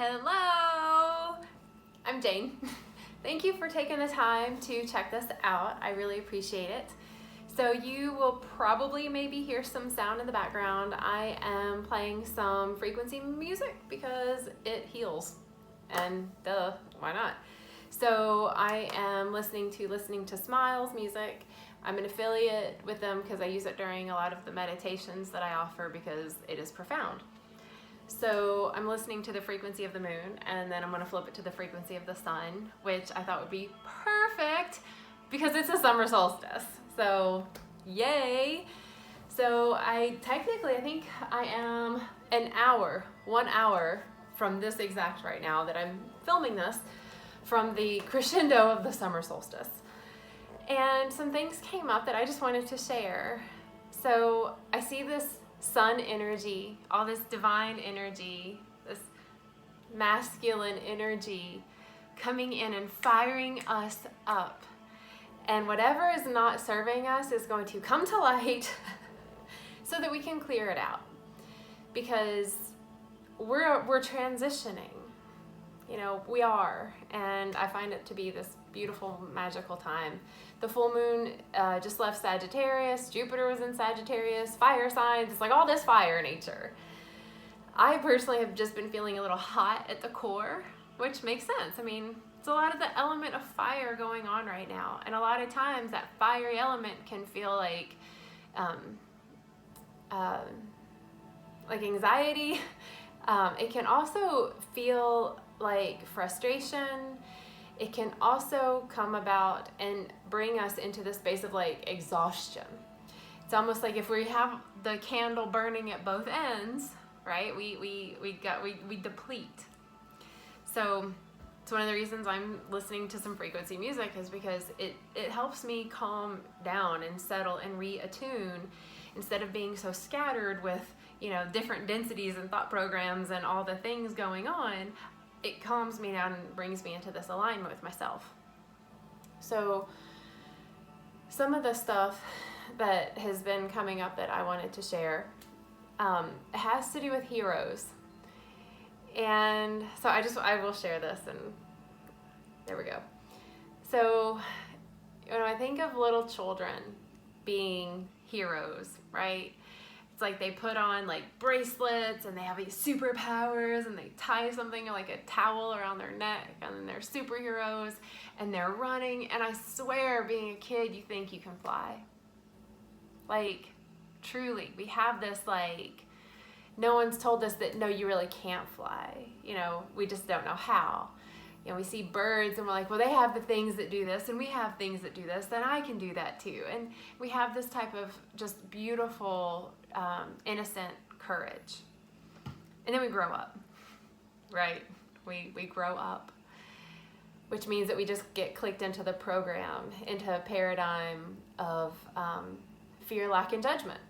Hello, I'm Jane. Thank you for taking the time to check this out. I really appreciate it. So you will probably maybe hear some sound in the background. I am playing some frequency music because it heals, and duh, why not? So I am listening to Smiles music. I'm an affiliate with them because I use it during a lot of the meditations that I offer because it is profound. So I'm listening to the frequency of the moon, and then I'm going to flip it to the frequency of the sun, which I thought would be perfect because it's a summer solstice. So yay! So I think I am 1 hour from this exact right now that I'm filming this, from the crescendo of the summer solstice. And some things came up that I just wanted to share. So I see this sun energy, all this divine energy, this masculine energy coming in and firing us up. And whatever is not serving us is going to come to light so that we can clear it out. Because we're transitioning. You know, we are, and I find it to be this beautiful, magical time. The full moon just left Sagittarius, Jupiter was in Sagittarius, fire signs, it's like all this fire nature. I personally have just been feeling a little hot at the core, which makes sense. I mean, it's a lot of the element of fire going on right now, and a lot of times that fiery element can feel like anxiety. It can also feel like frustration. It can also come about and bring us into the space of like exhaustion. It's almost like if we have the candle burning at both ends, right? We deplete. So it's one of the reasons I'm listening to some frequency music is because it helps me calm down and settle and reattune instead of being so scattered with, you know, different densities and thought programs and all the things going on. It calms me down and brings me into this alignment with myself. So some of the stuff that has been coming up that I wanted to share has to do with heroes. And so I will share this, and there we go. So when I think of little children being heroes, right? It's like they put on like bracelets and they have these superpowers and they tie something like a towel around their neck, and then they're superheroes and they're running. And I swear, being a kid, you think you can fly. Like, truly, we have this like, no one's told us that, no, you really can't fly. You know, we just don't know how. You know, we see birds and we're like, well, they have the things that do this and we have things that do this, then I can do that too. And we have this type of just beautiful, innocent courage. And then we grow up, right? We grow up, which means that we just get clicked into the program, into a paradigm of fear, lack, and judgment.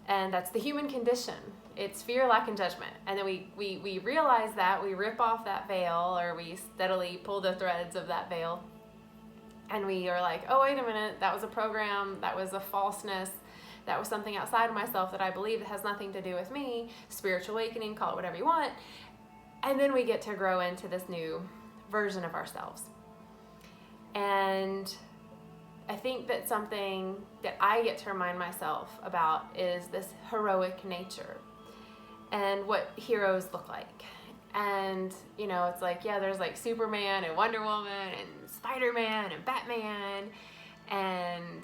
And that's the human condition. It's fear, lack, and judgment. And then we realize that, we rip off that veil, or we steadily pull the threads of that veil. And we are like, oh, wait a minute, that was a program, that was a falseness, that was something outside of myself that I believe that has nothing to do with me, spiritual awakening, call it whatever you want. And then we get to grow into this new version of ourselves. And I think that something that I get to remind myself about is this heroic nature and what heroes look like. And, you know, it's like, yeah, there's like Superman and Wonder Woman and Spider-Man and Batman and,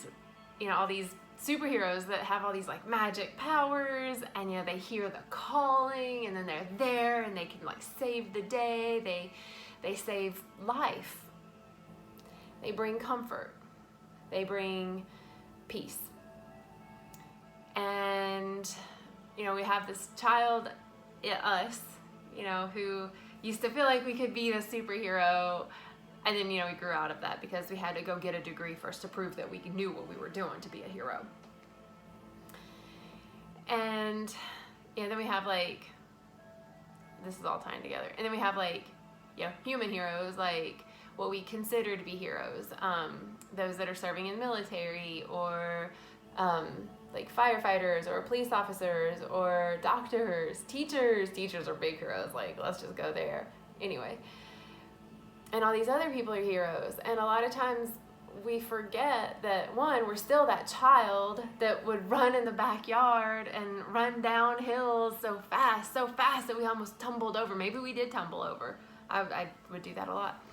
you know, all these superheroes that have all these like magic powers, and, you know, they hear the calling and then they're there and they can like save the day. They save life. They bring comfort. They bring peace. And, you know, we have this child, us, you know, who used to feel like we could be the superhero. And then, you know, we grew out of that because we had to go get a degree first to prove that we knew what we were doing to be a hero. And, you know, then we have like, this is all tying together. And then we have like, you know, human heroes, like what we consider to be heroes. Those that are serving in military, or like firefighters or police officers or doctors, teachers. Teachers are big heroes. Like, let's just go there. Anyway. And all these other people are heroes. And a lot of times we forget that, one, we're still that child that would run in the backyard and run down hills so fast that we almost tumbled over. Maybe we did tumble over. I would do that a lot.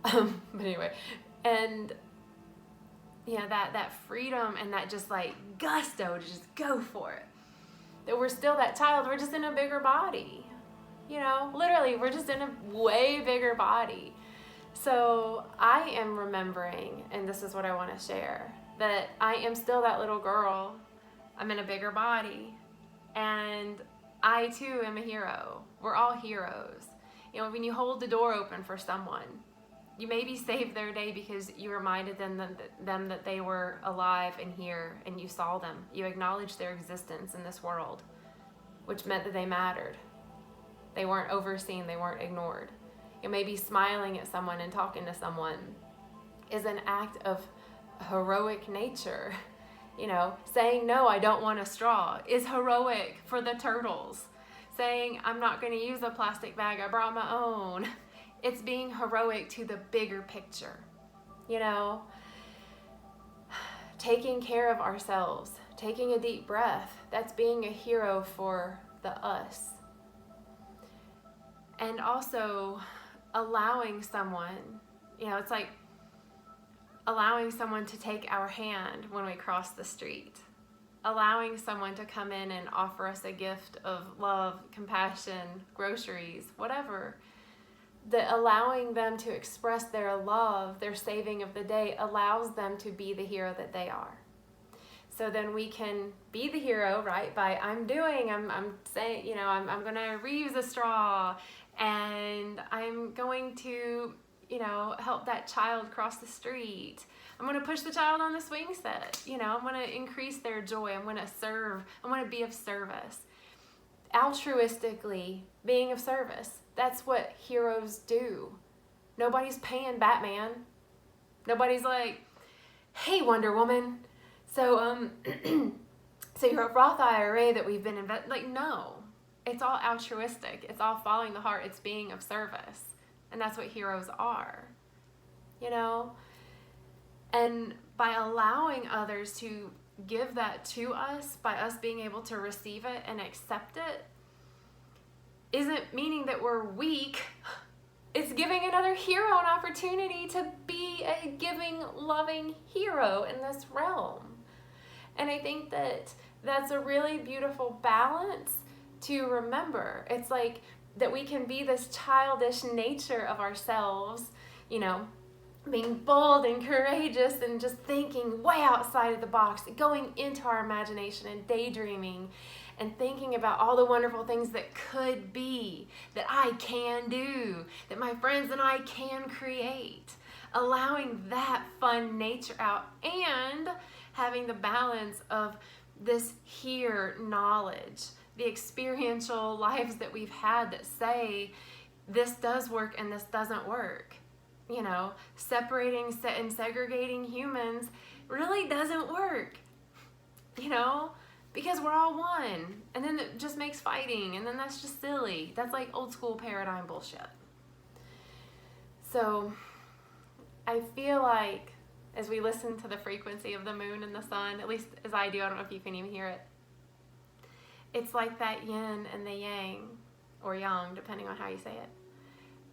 But anyway, and that freedom and that just like gusto to just go for it. That we're still that child, we're just in a bigger body. Literally, we're just in a way bigger body. So I am remembering, and this is what I want to share, that I am still that little girl. I'm in a bigger body, and I too am a hero. We're all heroes. When you hold the door open for someone, you maybe saved their day because you reminded them that they were alive and here, and you saw them. You acknowledged their existence in this world, which meant that they mattered. They weren't overseen. They weren't ignored. Maybe smiling at someone and talking to someone is an act of heroic nature. Saying, no, I don't want a straw is heroic for the turtles. Saying, I'm not going to use a plastic bag, I brought my own. It's being heroic to the bigger picture. Taking care of ourselves, taking a deep breath, that's being a hero for the us. And also allowing someone, it's like allowing someone to take our hand when we cross the street. Allowing someone to come in and offer us a gift of love, compassion, groceries, whatever. That allowing them to express their love, their saving of the day, allows them to be the hero that they are. So then we can be the hero, right? By I'm saying, I'm going to reuse a straw, and I'm going to, help that child cross the street. I'm going to push the child on the swing set. I'm going to increase their joy. I'm going to serve. I'm going to be of service. Altruistically, being of service. That's what heroes do. Nobody's paying Batman. Nobody's like, hey, Wonder Woman. So your Roth IRA that we've been investing, like, no. It's all altruistic. It's all following the heart. It's being of service. And that's what heroes are. And by allowing others to give that to us, by us being able to receive it and accept it, isn't meaning that we're weak. It's giving another hero an opportunity to be a giving, loving hero in this realm. And I think that that's a really beautiful balance to remember. It's like that we can be this childish nature of ourselves, being bold and courageous and just thinking way outside of the box, going into our imagination and daydreaming and thinking about all the wonderful things that could be, that I can do, that my friends and I can create. Allowing that fun nature out and having the balance of this here knowledge, the experiential lives that we've had that say this does work and this doesn't work. Separating and segregating humans really doesn't work, because we're all one. And then it just makes fighting, and then that's just silly. That's like old school paradigm bullshit. So I feel like as we listen to the frequency of the moon and the sun, at least as I do, I don't know if you can even hear it, it's like that yin and the yang, or yang, depending on how you say it.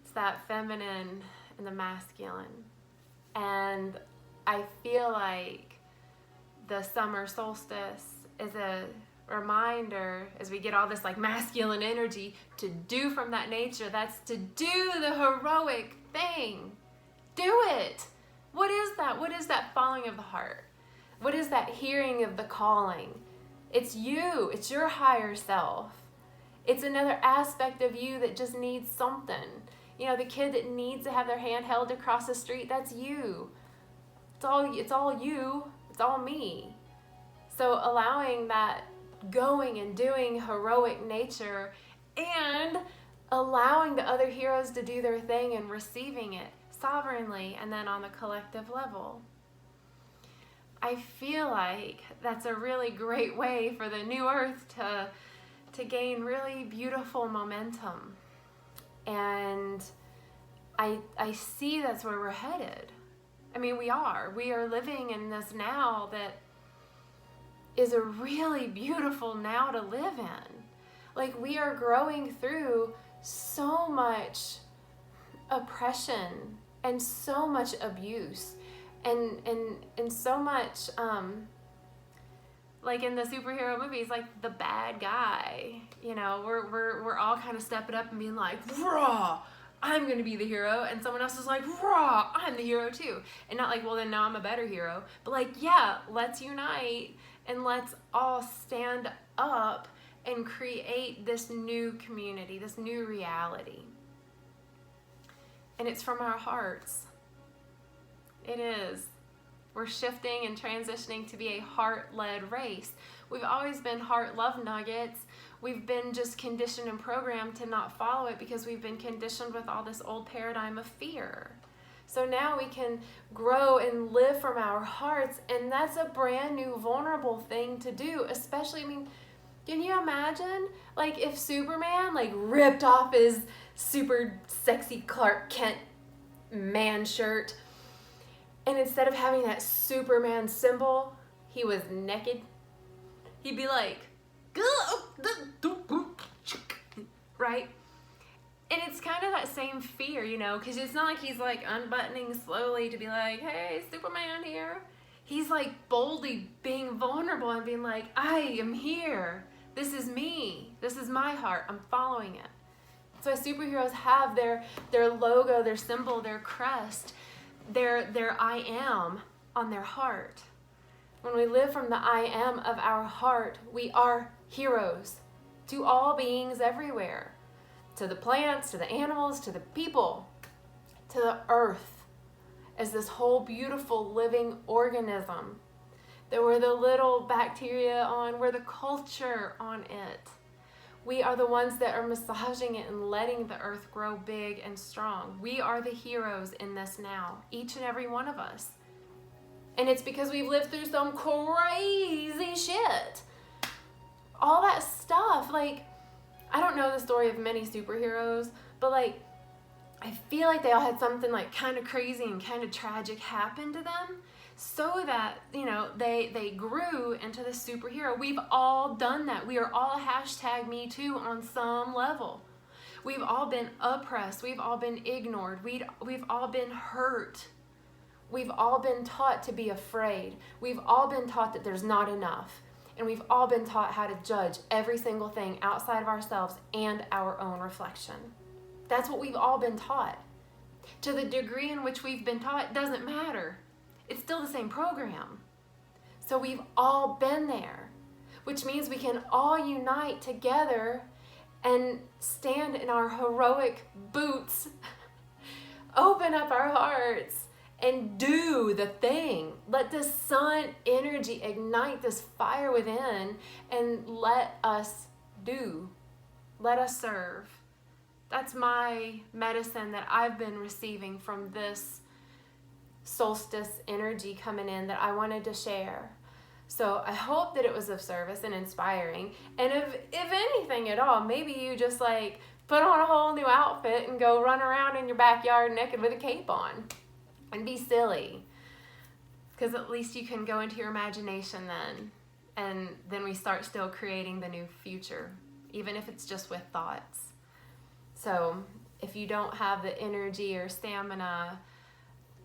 It's that feminine and the masculine. And I feel like the summer solstice is a reminder, as we get all this like masculine energy, to do from that nature. That's to do the heroic thing. Do it. What is that? What is that following of the heart? What is that hearing of the calling? It's you. It's your higher self. It's another aspect of you that just needs something. The kid that needs to have their hand held across the street, that's you. It's all you. It's all me. So allowing that going and doing heroic nature and allowing the other heroes to do their thing and receiving it sovereignly and then on the collective level. I feel like that's a really great way for the new earth to gain really beautiful momentum. And I see that's where we're headed. I mean, we are living in this now that is a really beautiful now to live in. Like, we are growing through so much oppression and so much abuse and so much like in the superhero movies, like the bad guy, you know, we're all kind of stepping up and being like, raw, I'm gonna be the hero, and someone else is like, raw, I'm the hero too. And not like, well, then now I'm a better hero, but like, yeah, let's unite and let's all stand up and create this new community, this new reality. And it's from our hearts. It is. We're shifting and transitioning to be a heart-led race. We've always been heart love nuggets. We've been just conditioned and programmed to not follow it because we've been conditioned with all this old paradigm of fear. So now we can grow and live from our hearts, and that's a brand new vulnerable thing to do, especially, I mean, can you imagine, like, if Superman, like, ripped off his super sexy Clark Kent man shirt, and instead of having that Superman symbol, he was naked? He'd be like, right? And it's kind of that same fear, you know, because it's not like he's like unbuttoning slowly to be like, hey, Superman here. He's like boldly being vulnerable and being like, I am here. This is me. This is my heart. I'm following it. So superheroes have their logo, their symbol, their crest, their I am on their heart. When we live from the I am of our heart, we are heroes to all beings everywhere. To the plants, to the animals, to the people, to the earth, as this whole beautiful living organism that we're the little bacteria on, we're the culture on it. We are the ones that are massaging it and letting the earth grow big and strong. We are the heroes in this now, each and every one of us. And it's because we've lived through some crazy shit. All that stuff, like, I don't know the story of many superheroes, but like, I feel like they all had something like kind of crazy and kind of tragic happen to them so that, you know, they grew into the superhero. We've all done that. We are all #MeToo on some level. We've all been oppressed. We've all been ignored. We've all been hurt. We've all been taught to be afraid. We've all been taught that there's not enough. And we've all been taught how to judge every single thing outside of ourselves and our own reflection. That's what we've all been taught. To the degree in which we've been taught doesn't matter. It's still the same program. So we've all been there, which means we can all unite together and stand in our heroic boots, open up our hearts, and do the thing. Let the sun energy ignite this fire within and let us do. Let us serve. That's my medicine that I've been receiving from this solstice energy coming in that I wanted to share. So I hope that it was of service and inspiring. And if anything at all, maybe you just like put on a whole new outfit and go run around in your backyard naked with a cape on. And be silly, because at least you can go into your imagination then, and then we start still creating the new future, even if it's just with thoughts. So if you don't have the energy or stamina,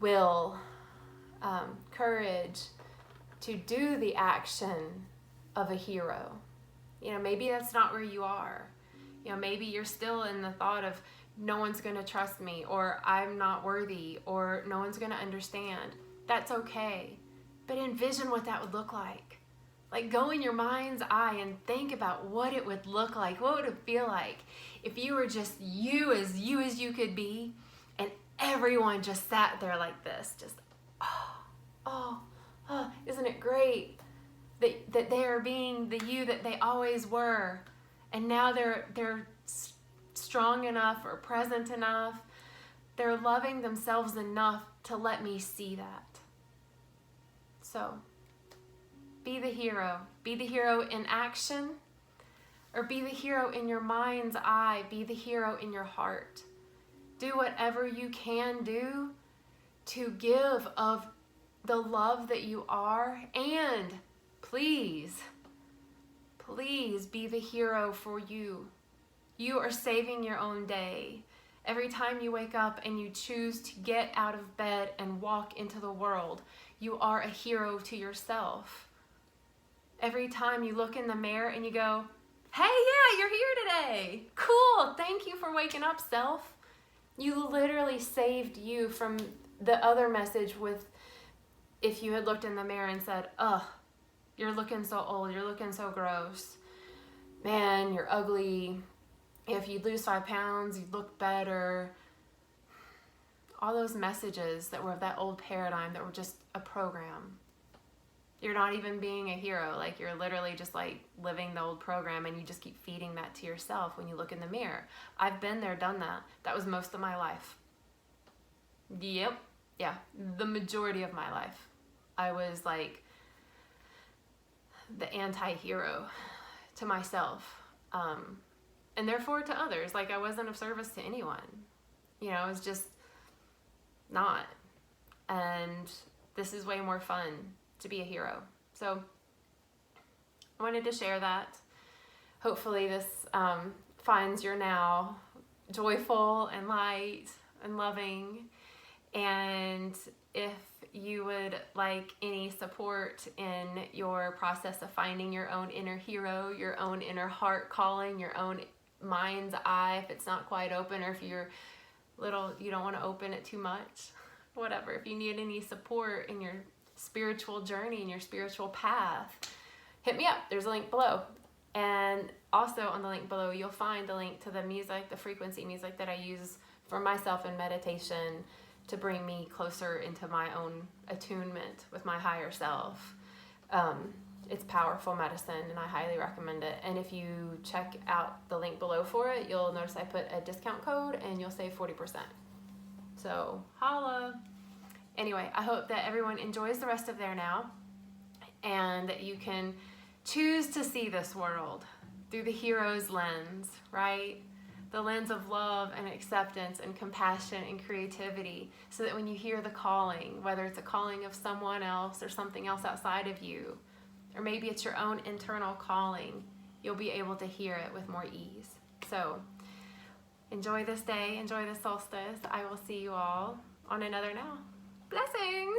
will, courage to do the action of a hero, you know, maybe that's not where you are. You know, maybe you're still in the thought of, no one's going to trust me, or I'm not worthy, or no one's going to understand. That's okay. But envision what that would look like. Like, go in your mind's eye and think about what it would look like. What would it feel like if you were just you as you could be, and everyone just sat there like this, just, oh, isn't it great that they are being the you that they always were, and now they're strong enough or present enough, they're loving themselves enough to let me see that. So Be the hero. Be the hero in action, or be the hero in your mind's eye. Be the hero in your heart. Do whatever you can do to give of the love that you are, and please, please be the hero for you. You are saving your own day. Every time you wake up and you choose to get out of bed and walk into the world, you are a hero to yourself. Every time you look in the mirror and you go, hey, yeah, you're here today. Cool, thank you for waking up, self. You literally saved you from the other message with, if you had looked in the mirror and said, ugh, you're looking so old, you're looking so gross. Man, you're ugly. If you'd lose 5 pounds, you'd look better. All those messages that were of that old paradigm that were just a program. You're not even being a hero. Like, you're literally just like living the old program, and you just keep feeding that to yourself when you look in the mirror. I've been there, done that. That was most of my life. Yep. Yeah. The majority of my life. I was like the anti-hero to myself. And therefore to others. Like, I wasn't of service to anyone. You know, it was just not. And this is way more fun to be a hero. So I wanted to share that. Hopefully this finds your now joyful and light and loving. And if you would like any support in your process of finding your own inner hero, your own inner heart calling, your own mind's eye, if it's not quite open, or if you're you don't want to open it too much, whatever. If you need any support in your spiritual journey, in your spiritual path, hit me up. There's a link below. And also on the link below, you'll find the link to the music, the frequency music that I use for myself in meditation to bring me closer into my own attunement with my higher self. It's powerful medicine, and I highly recommend it. And if you check out the link below for it, you'll notice I put a discount code and you'll save 40%. So holla. Anyway, I hope that everyone enjoys the rest of their now, and that you can choose to see this world through the hero's lens, right? The lens of love and acceptance and compassion and creativity, so that when you hear the calling, whether it's a calling of someone else or something else outside of you, or maybe it's your own internal calling, you'll be able to hear it with more ease. So enjoy this day, enjoy the solstice. I will see you all on another now. Blessings!